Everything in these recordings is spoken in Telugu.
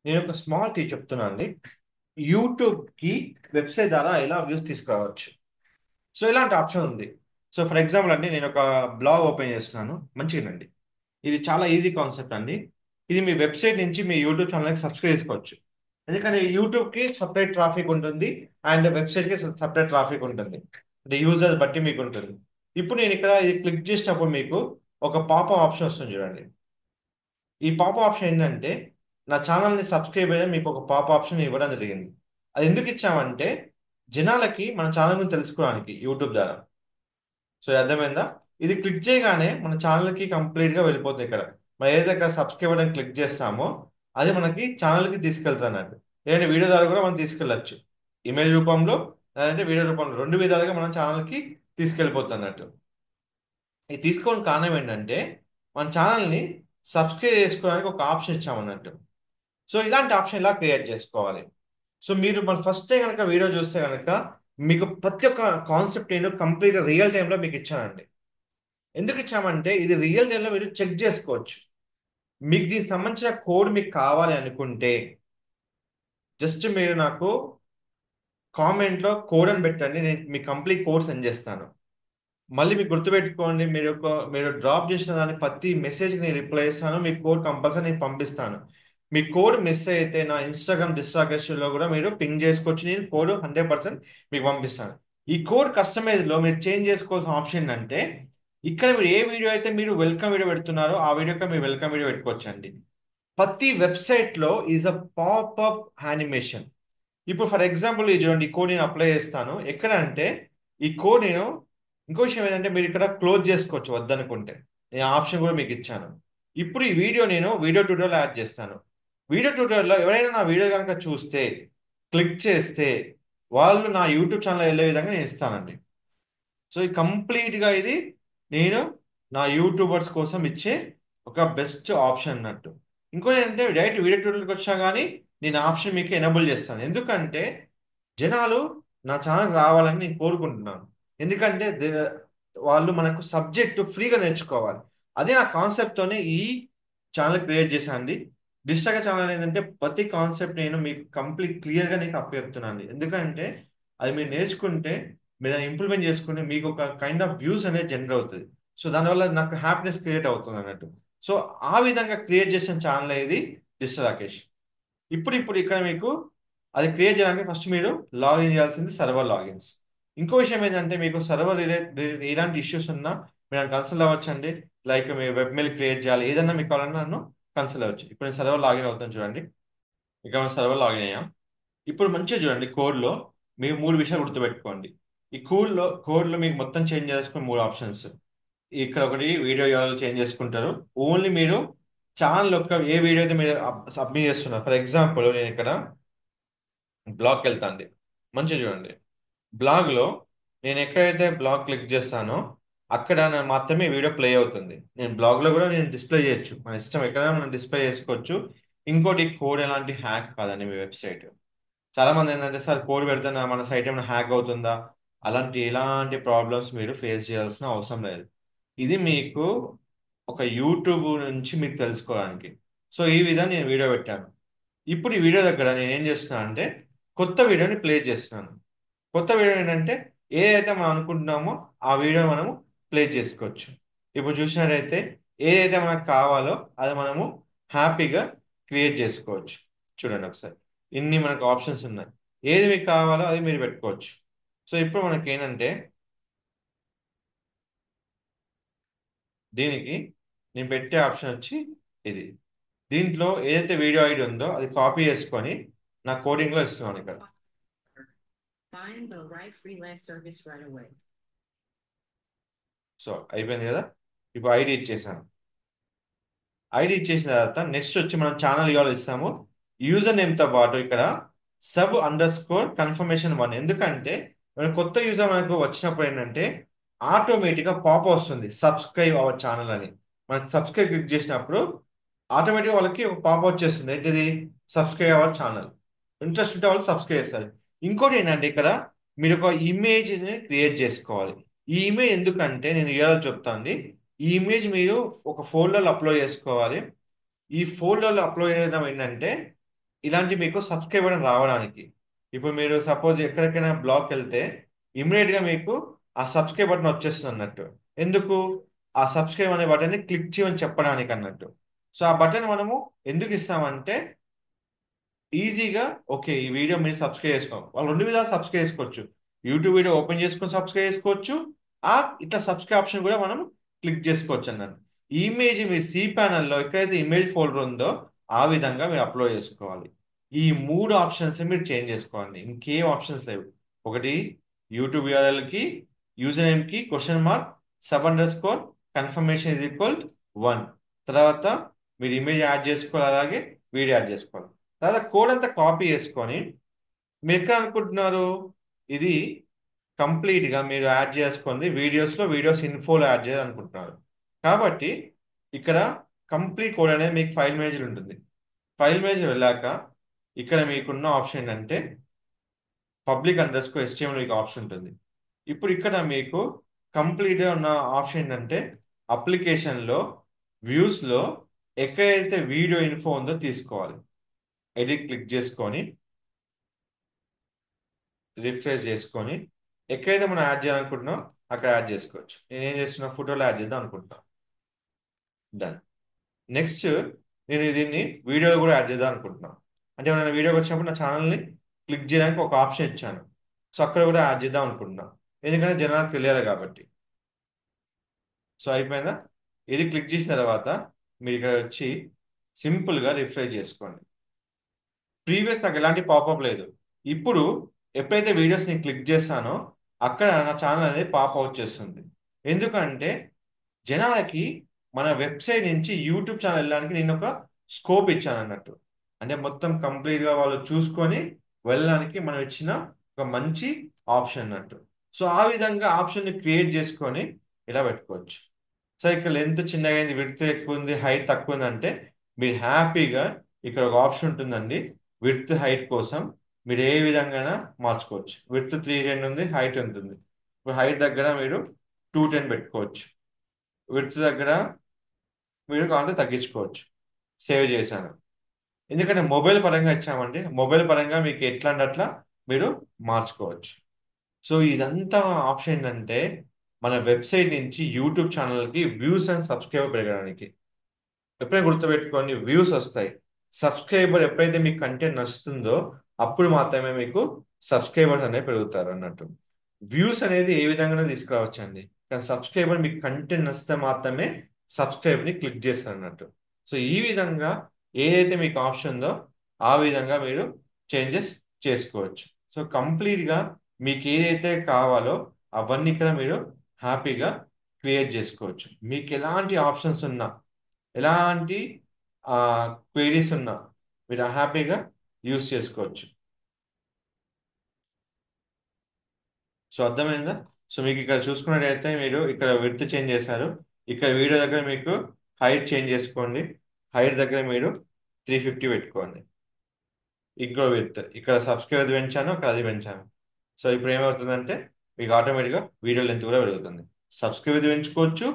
నేను ఒక స్మాల్ టీ చెప్తున్నా అండి. యూట్యూబ్‌కి వెబ్‌సైట్ ద్వారా ఎలా వ్యూస్ తీసుకురావచ్చు. సో, ఇలాంటి ఆప్షన్ ఉంది. సో, ఫర్ ఎగ్జాంపుల్ అండి నేను ఒక బ్లాగ్ ఓపెన్ చేస్తున్నాను. మంచిగా వినండి. ఇది చాలా ఈజీ కాన్సెప్ట్ అండి. ఇది మీ వెబ్‌సైట్ నుంచి మీ యూట్యూబ్ ఛానెల్‌కి సబ్‌స్క్రైబ్ చేసుకోవచ్చు. ఎందుకంటే యూట్యూబ్‌కి సెపరేట్ ట్రాఫిక్ ఉంటుంది. అండ్ వెబ్‌సైట్‌కి సెపరేట్ ట్రాఫిక్ ఉంటుంది. అంటే యూజర్స్ బట్టి మీకు ఉంటుంది. ఇప్పుడు నేను ఇక్కడ ఇది క్లిక్ చేసినప్పుడు మీకు ఒక పాపప్ ఆప్షన్ వస్తుంది చూడండి. ఈ పాప్ ఆప్షన్ ఏంటంటే, నా ఛానెల్‌ని సబ్స్క్రైబ్ అయ్యి మీకు ఒక పాప్ ఆప్షన్ ఇవ్వడం జరిగింది. అది ఎందుకు ఇచ్చామంటే, జనాలకి మన ఛానెల్ గురించి తెలుసుకోవడానికి యూట్యూబ్ ద్వారా. సో, అర్థమైందా? ఇది క్లిక్ చేయగానే మన ఛానెల్‌కి కంప్లీట్‌గా వెళ్ళిపోతుంది ఇక్కడ. మనం ఏదైతే ఇక్కడ సబ్స్క్రైబ్ అని క్లిక్ చేస్తామో, అది మనకి ఛానెల్‌కి తీసుకెళ్తదన్నట్టు. లేదంటే వీడియో ద్వారా కూడా మనం తీసుకెళ్ళొచ్చు. ఇమేజ్ రూపంలో, లేదంటే వీడియో రూపంలో 2 విధాలుగా మనం ఛానెల్‌కి తీసుకెళ్ళిపోద్దన్నట్టు. ఇది తీసుకోవడానికి కారణం ఏంటంటే, మన ఛానెల్‌ని సబ్స్క్రైబ్ చేసుకోవడానికి ఒక ఆప్షన్ ఇచ్చామన్నట్టు. సో, ఇలాంటి ఆప్షన్ ఇలా క్రియేట్ చేసుకోవాలి. సో, మీరు మన ఫస్ట్ టైమ్ గనక వీడియో చూస్తే గనక, మీకు ప్రతి ఒక్క కాన్సెప్ట్ నేను కంప్లీట్‌గా రియల్ టైమ్‌లో మీకిచ్చానండి. ఎందుకిచ్చామంటే, ఇది రియల్ టైమ్‌లో మీరు చెక్ జేసుకోవచ్చు. మీకు దీనికి సంబంధించిన కోడ్ మీకు కావాలి అనుకుంటే, జస్ట్ మీరు నాకు కామెంట్‌లో కోడ్ అని పెట్టండి. నేను మీకు కంప్లీట్ కోడ్ సెండ్ జేస్తాను. మళ్ళీ మీరు గుర్తుపెట్టుకోండి. మీరు డ్రాప్ చేసిన దాని ప్రతి మెసేజ్‌కి నేను రిప్లై ఇస్తాను. మీ కోడ్ కంపల్సరీ నేను పంపిస్తాను. మీ కోడ్ మిస్ అయితే నా ఇన్‌స్టాగ్రామ్ డిస్ట్రాక్షన్‌లో కూడా మీరు పింగ్ చేసుకోవచ్చు. నేను కోడ్ 100% మీకు పంపిస్తాను. ఈ కోడ్ కస్టమైజ్‌లో మీరు చేంజ్ చేసుకోవాల్సిన ఆప్షన్ ఏంటంటే, ఇక్కడ మీరు ఏ వీడియో అయితే మీరు వెల్కమ్ వీడియో పెడుతున్నారో, ఆ వీడియోకి మీరు వెల్కమ్ వీడియో పెట్టుకోవచ్చండి. ప్రతి వెబ్‌సైట్‌లో ఈస్ ఎ పాపప్ యానిమేషన్. ఇప్పుడు ఫర్ ఎగ్జాంపుల్ ఇది చూడండి. ఈ కోడ్ నేను అప్లై చేస్తాను. ఎక్కడ అంటే ఈ కోడ్ నేను ఇంకో విషయం ఏంటంటే మీరు ఇక్కడ క్లోజ్ చేసుకోవచ్చు వద్దనుకుంటే. నేను ఆప్షన్ కూడా మీకు ఇచ్చాను. ఇప్పుడు ఈ వీడియో నేను వీడియో ట్యూటోరియల్ యాడ్ చేస్తాను. వీడియో ట్యూటోరియల్‌లో ఎవరైనా నా వీడియో గనుక చూస్తే, క్లిక్ చేస్తే వాళ్ళు నా యూట్యూబ్ ఛానెల్ వెళ్ళే విధంగా నేను ఇస్తానండి. సో, ఈ కంప్లీట్‌గా ఇది నేను నా యూట్యూబర్స్ కోసం ఇచ్చే ఒక బెస్ట్ ఆప్షన్ అన్నట్టు. ఇంకోటేంటంటే డైరెక్ట్ వీడియో ట్యూటోరియల్‌కొచ్చినా గానీ నేను ఆప్షన్ మీకు ఎనేబుల్ చేస్తాను. ఎందుకంటే జనాలు నా ఛానెల్‌కి రావాలని నేను కోరుకుంటున్నాను. ఎందుకంటే వాళ్ళు మనకు సబ్జెక్ట్ ఫ్రీగా నేర్చుకోవాలి. అదే నా కాన్సెప్ట్‌తోనే ఈ ఛానెల్ క్రియేట్ చేశా అండి. డిజిటల్‌గా ఛానెల్ ఏందంటే ప్రతి కాన్సెప్ట్ నేను మీకు కంప్లీట్ క్లియర్‌గా నీకు అప్పచెప్తున్నానండి. ఎందుకంటే అది మీరు నేర్చుకుంటే మీరు దాన్ని ఇంప్లిమెంట్ చేసుకుంటే మీకు ఒక కైండ్ ఆఫ్ వ్యూస్ అనేది జనరేట్ అవుతది. సో, దానివల్ల నాకు హ్యాపీనెస్ క్రియేట్ అవుతుందన్నట్టు. సో, ఆ విధంగా క్రియేట్ చేసిన ఛానెల్ ఇది డిజిటల్ రాకేష్. ఇప్పుడు ఇక్కడ మీకు అది క్రియేట్ చేయడానికి ఫస్ట్ మీరు లాగిన్ చేయాల్సింది సర్వర్ లాగిన్స్. ఇంకో విషయం ఏంటంటే మీకు సర్వర్ ఎలాంటి ఇష్యూస్ ఉన్నా మీరు నన్ను కన్సల్ట్ అవ్వచ్చండి. లైక్ మీరు వెబ్ మెయిల్ క్రియేట్ చేయాలి. ఏదన్నా మీకు కావాలన్నా నన్ను కన్సల్ట్ అవ్వచ్చు. ఇప్పుడు నేను సర్వర్ లాగిన్ అవుతాను చూడండి. ఇక్కడ మనం సర్వర్ లాగిన్ అయ్యాం. ఇప్పుడు మంచిగా చూడండి కోడ్‌లో మీరు 3 విషయాలు గుర్తుపెట్టుకోండి. ఈ కోడ్‌లో మీకు మొత్తం చేంజ్ చేసుకునే 3 ఆప్షన్స్. ఇక్కడ ఒకటి వీడియో యూఆర్ఎల్ చేంజ్ చేసుకుంటారు. ఓన్లీ మీరు ఛానెల్ యొక్క ఏ వీడియో అయితే మీరు సబ్మిట్ చేస్తున్నారు. ఫర్ ఎగ్జాంపుల్ నేను ఇక్కడ బ్లాగ్‌కెళ్తాండి. మంచిగా చూడండి. బ్లాగ్‌లో నేను ఎక్కడైతే బ్లాగ్ క్లిక్ చేస్తానో అక్కడ మాత్రమే వీడియో ప్లే అవుతుంది. నేను బ్లాగ్‌లో కూడా నేను డిస్‌ప్లే చేయొచ్చు. మన ఇష్టం ఎక్కడైనా మనం డిస్‌ప్లే చేసుకోవచ్చు. ఇంకోటి కోడ్ ఎలాంటి హ్యాక్ కాదండి మీ వెబ్‌సైట్. చాలామంది ఏంటంటే సార్ కోడ్ పెడితే మన సైట్ ఏమైనా హ్యాక్ అవుతుందా? అలాంటి ఎలాంటి ప్రాబ్లమ్స్ మీరు ఫేస్ చేయాల్సిన అవసరం లేదు. ఇది మీకు ఒక యూట్యూబ్ నుంచి మీకు తెలుసుకోవడానికి. సో, ఈ విధంగా నేను వీడియో పెట్టాను. ఇప్పుడు ఈ వీడియో దగ్గర నేనేం చేస్తున్నా అంటే కొత్త వీడియోని ప్లే చేస్తున్నాను. కొత్త వీడియో ఏంటంటే ఏదైతే మనం అనుకుంటున్నామో ఆ వీడియో మనము ప్లే చేసుకోవచ్చు. ఇప్పుడు చూసినట్టయితే ఏదైతే మనకు కావాలో అది మనము హ్యాపీగా క్రియేట్ చేసుకోవచ్చు. చూడండి ఒకసారి. ఇన్ని మనకు ఆప్షన్స్ ఉన్నాయి. ఏది మీకు కావాలో అది మీరు పెట్టుకోవచ్చు. సో, ఇప్పుడు మనకేంటంటే దీనికి నేను పెట్టే ఆప్షన్ వచ్చి ఇది. దీంట్లో ఏదైతే వీడియో ఐడి ఉందో అది కాపీ చేసుకొని నా కోడింగ్‌లో ఇస్తున్నాను ఇక్కడ. Find the right freelance service right away. So, అయిపోయింది కదా! ఇప్పుడు ఐడి ఇచ్చేసాను. ఐడి ఇచ్చేసిన తర్వాత నెక్స్ట్ వచ్చి మనం ఛానల్ యూఆర్ఎల్ ఇస్తాము. యూజర్ నేమ్‌తో పాటు ఇక్కడ sub_confirmation 1 ఎందుకంటే మన కొత్త యూజర్ మనకు వచ్చినప్పుడు ఏంటంటే ఆటోమేటిక్‌గా పాప్ వస్తుంది. సబ్స్క్రైబ్ అవర్ ఛానల్ అని. మనం సబ్స్క్రైబ్ క్లిక్ చేసినప్పుడు ఆటోమేటిక్‌గా వాళ్ళకి ఒక పాప్ వచ్చేస్తుంది. ఏంటిది? Subscribe our channel. ఇంట్రెస్ట్ ఉంటే వాళ్ళు సబ్స్క్రైబ్ చేస్తారు. ఇంకోటి ఏంటంటే ఇక్కడ మీరు ఒక ఇమేజ్‌ని క్రియేట్ చేసుకోవాలి. ఈ ఇమేజ్ ఎందుకంటే నేను యూఆర్ఎల్ చెప్తానండి. ఈ ఇమేజ్ మీరు ఒక ఫోల్డర్‌లో అప్లోడ్ చేసుకోవాలి. ఈ ఫోల్డర్‌లో అప్లోడ్ చేయడం ఏంటంటే ఇలాంటి మీకు సబ్స్క్రైబర్ రావడానికి. ఇప్పుడు మీరు సపోజ్ ఎక్కడికైనా బ్లాగ్కి వెళ్తే ఇమ్మీడియట్గా మీకు ఆ సబ్స్క్రైబ్ బటన్ వచ్చేస్తుంది అన్నట్టు. ఎందుకు? ఆ సబ్స్క్రైబ్ అనే బటన్ని క్లిక్ చేయమని చెప్పడానికి అన్నట్టు. సో ఆ బటన్ మనము ఎందుకు ఇస్తామంటే ఈజీగా ఓకే ఈ వీడియో మీరు సబ్స్క్రైబ్ చేసుకో వాళ్ళు రెండు విధాలు సబ్స్క్రైబ్ చేసుకోవచ్చు. యూట్యూబ్ వీడియో ఓపెన్ చేసుకొని సబ్స్క్రైబ్ చేసుకోవచ్చు. ఆ ఇట్లా సబ్స్క్రైబ్ ఆప్షన్ కూడా మనం క్లిక్ చేసుకోవచ్చు అన్నాను. ఈ ఇమేజ్ మీరు సి ప్యానల్లో ఎక్కడైతే ఇమేజ్ ఫోల్డర్ ఉందో ఆ విధంగా మీరు అప్లోడ్ చేసుకోవాలి. ఈ మూడు ఆప్షన్స్ మీరు చేంజ్ చేసుకోవాలి. ఇంకేం ఆప్షన్స్ లేవు. ఒకటి యూట్యూబ్ యూఆర్ఎల్కి యూజర్ నేమ్కి question mark _, confirmation is equal 1. తర్వాత మీరు ఇమేజ్ యాడ్ చేసుకోవాలి, అలాగే వీడియో యాడ్ చేసుకోవాలి. తర్వాత కోడ్ అంతా కాపీ చేసుకొని మీరు ఎక్కడ అనుకుంటున్నారు ఇది కంప్లీట్గా మీరు యాడ్ చేసుకుంది వీడియోస్ ఇన్ఫోలో యాడ్ చేయాలనుకుంటున్నారు. కాబట్టి ఇక్కడ కంప్లీట్ కోడ్ అనేది మీకు ఫైల్ మేనేజర్ ఉంటుంది. ఫైల్ మేనేజర్ వెళ్ళాక ఇక్కడ మీకున్న ఆప్షన్ ఏంటంటే public_HTML మీకు ఆప్షన్ ఉంటుంది. ఇప్పుడు ఇక్కడ మీకు కంప్లీట్గా ఉన్న ఆప్షన్ ఏంటంటే అప్లికేషన్లో వ్యూస్లో ఎక్కడైతే వీడియో ఇన్ఫో ఉందో తీసుకోవాలి. ఎడిట్ క్లిక్ చేసుకొని రిఫ్రెష్ చేసుకొని ఎక్కడైతే మనం యాడ్ చేయాలనుకుంటున్నాం అక్కడ యాడ్ చేసుకోవచ్చు. నేను ఏం చేస్తున్నా ఫోటోలో యాడ్ చేద్దాం అనుకుంటున్నాను. డన్. నెక్స్ట్ నేను దీన్ని వీడియోలో కూడా యాడ్ చేద్దాం అనుకుంటున్నాను. అంటే మన వీడియోకి వచ్చినప్పుడు నా ఛానల్ని క్లిక్ చేయడానికి ఒక ఆప్షన్ ఇచ్చాను. సో అక్కడ కూడా యాడ్ చేద్దాం అనుకుంటున్నాను, ఎందుకంటే జనాలకు తెలియాలి కాబట్టి. సో అయిపోయిందా? ఇది క్లిక్ చేసిన తర్వాత మీరు ఇక్కడ వచ్చి సింపుల్గా రిఫ్రెష్ చేసుకోండి. ప్రీవియస్ నాకు ఎలాంటి పాపప్ లేదు. ఇప్పుడు ఎప్పుడైతే వీడియోస్ నేను క్లిక్ చేస్తానో అక్కడ నా ఛానల్ అనేది పాప్ అవుట్ చేస్తుంది. ఎందుకంటే జనాలకి మన వెబ్సైట్ నుంచి యూట్యూబ్ ఛానల్ వెళ్ళడానికి నేను ఒక స్కోప్ ఇచ్చాను అన్నట్టు. అంటే మొత్తం కంప్లీట్గా వాళ్ళు చూసుకొని వెళ్ళడానికి మనం ఇచ్చిన ఒక మంచి ఆప్షన్ అన్నట్టు. సో ఆ విధంగా ఆప్షన్ని క్రియేట్ చేసుకొని ఇలా పెట్టుకోవచ్చు. సో ఇక్కడ లెంత్ చిన్నగా అయింది, విడ్త్ ఎక్కువ ఉంది, హైట్ తక్కువ ఉంది అంటే మీరు హ్యాపీగా ఇక్కడ ఒక ఆప్షన్ ఉంటుందండి. విడ్త్ హైట్ కోసం మీరు ఏ విధంగా మార్చుకోవచ్చు. విడ్త్ 310 ఉంది, హైట్ ఉంటుంది. ఇప్పుడు హైట్ దగ్గర మీరు 210 పెట్టుకోవచ్చు. విడ్త్ దగ్గర మీరు కావాలంటే తగ్గించుకోవచ్చు. సేవ్ చేశాను. ఎందుకంటే మొబైల్ పరంగా ఇచ్చామండి, మొబైల్ పరంగా మీకు ఎట్లా అంటే అట్లా మీరు మార్చుకోవచ్చు. సో ఇదంతా ఆప్షన్ ఏంటంటే మన వెబ్సైట్ నుంచి యూట్యూబ్ ఛానల్కి వ్యూస్ అండ్ సబ్స్క్రైబర్ పెరగడానికి. ఎప్పుడైనా గుర్తుపెట్టుకోండి, వ్యూస్ వస్తాయి. సబ్స్క్రైబర్ ఎప్పుడైతే మీకు కంటెంట్ నచ్చుతుందో అప్పుడు మాత్రమే మీకు సబ్స్క్రైబర్స్ అనేవి పెరుగుతారు అన్నట్టు. వ్యూస్ అనేది ఏ విధంగానే తీసుకురావచ్చు అండి, కానీ సబ్స్క్రైబర్ మీకు కంటెంట్ నచ్చితే మాత్రమే సబ్స్క్రైబ్ని క్లిక్ చేస్తారు అన్నట్టు. సో ఈ విధంగా ఏదైతే మీకు ఆప్షన్ ఉందో ఆ విధంగా మీరు చేంజెస్ చేసుకోవచ్చు. సో కంప్లీట్గా మీకు ఏదైతే కావాలో అవన్నీ ఇక్కడ మీరు హ్యాపీగా క్రియేట్ చేసుకోవచ్చు. మీకు ఎలాంటి ఆప్షన్స్ ఉన్నా, ఎలాంటి క్వైరీస్ ఉన్నా మీరు హ్యాపీగా యూస్ చేసుకోవచ్చు. సో అర్థమైందా? సో మీకు ఇక్కడ చూసుకున్నట్టయితే మీరు ఇక్కడ విడ్త్ చేంజ్ చేశారు. ఇక్కడ వీడియో దగ్గర మీకు హైట్ చేంజ్ చేసుకోండి. హైట్ దగ్గర మీరు 350 పెట్టుకోండి. ఇంకో విడ్త్ ఇక్కడ సబ్స్క్రైబర్ పెంచాను, అక్కడ అది పెంచాను. సో ఇప్పుడు ఏమవుతుందంటే మీకు ఆటోమేటిక్గా వీడియో లెంత్ కూడా పెరుగుతుంది. సబ్స్క్రైబర్ పెంచుకోవచ్చు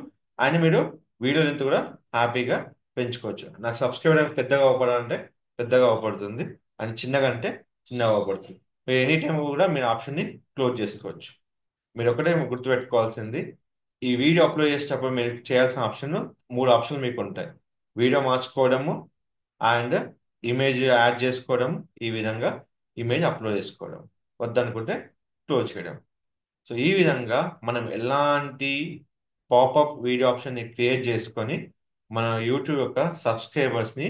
అండ్ మీరు వీడియో లెంత్ కూడా హ్యాపీగా పెంచుకోవచ్చు. నాకు సబ్స్క్రైబర్ పెద్దగా అవ్వబడాలంటే పెద్దగా అవ్వబడుతుంది, అండ్ చిన్నగా అంటే చిన్నగా అవ్వబడుతుంది. మీరు ఎనీ టైం కూడా మీరు ఆప్షన్ని క్లోజ్ చేసుకోవచ్చు. మీరు ఒకటే గుర్తుపెట్టుకోవాల్సింది, ఈ వీడియో అప్లోడ్ చేసేటప్పుడు మీరు చేయాల్సిన ఆప్షన్ 3 ఆప్షన్లు మీకు ఉంటాయి. వీడియో మార్చుకోవడము అండ్ ఇమేజ్ యాడ్ చేసుకోవడం, ఈ విధంగా ఇమేజ్ అప్లోడ్ చేసుకోవడం, వద్దనుకుంటే క్లోజ్ చేయడం. సో ఈ విధంగా మనం ఎలాంటి పాపప్ వీడియో ఆప్షన్ని క్రియేట్ చేసుకొని మన యూట్యూబ్ యొక్క సబ్స్క్రైబర్స్ని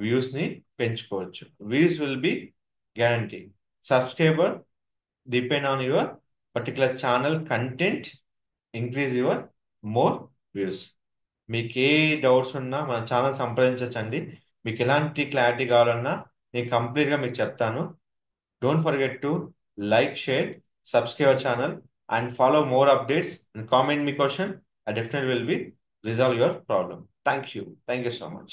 వ్యూస్ని పెంచుకోవచ్చు. Views will be guarantee. Subscriber depend on your particular channel content, increase your more views. మీకు ఏ డౌట్స్ ఉన్నా మన ఛానల్ సంప్రదించండి. మీకు ఎలాంటి క్లారిటీ కావాలన్నా నేను కంప్లీట్గా మీకు చెప్తాను. Don't forget to like, share, subscribe our channel and follow more updates and comment me question. I definitely will be resolve your problem. Thank you so much.